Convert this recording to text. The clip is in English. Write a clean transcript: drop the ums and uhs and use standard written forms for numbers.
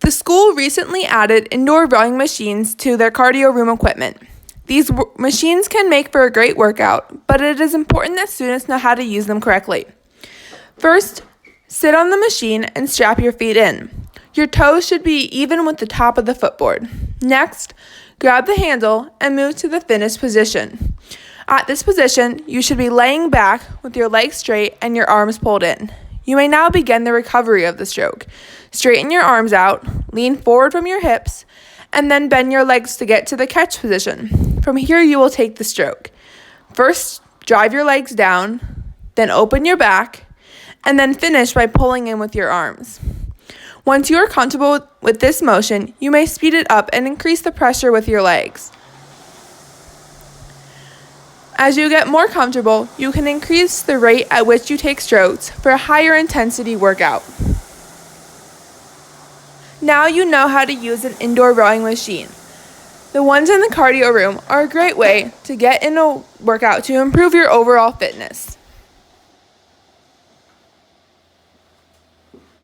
The school recently added indoor rowing machines to their cardio room equipment. These machines can make for a great workout, but it is important that students know how to use them correctly. First, sit on the machine and strap your feet in. Your toes should be even with the top of the footboard. Next, grab the handle and move to the finish position. At this position, you should be laying back with your legs straight and your arms pulled in. You may now begin the recovery of the stroke. Straighten your arms out, lean forward from your hips, and then bend your legs to get to the catch position. From here, you will take the stroke. First, drive your legs down, then open your back, and then finish by pulling in with your arms. Once you are comfortable with this motion, you may speed it up and increase the pressure with your legs. As you get more comfortable, you can increase the rate at which you take strokes for a higher intensity workout. Now you know how to use an indoor rowing machine. The ones in the cardio room are a great way to get in a workout to improve your overall fitness.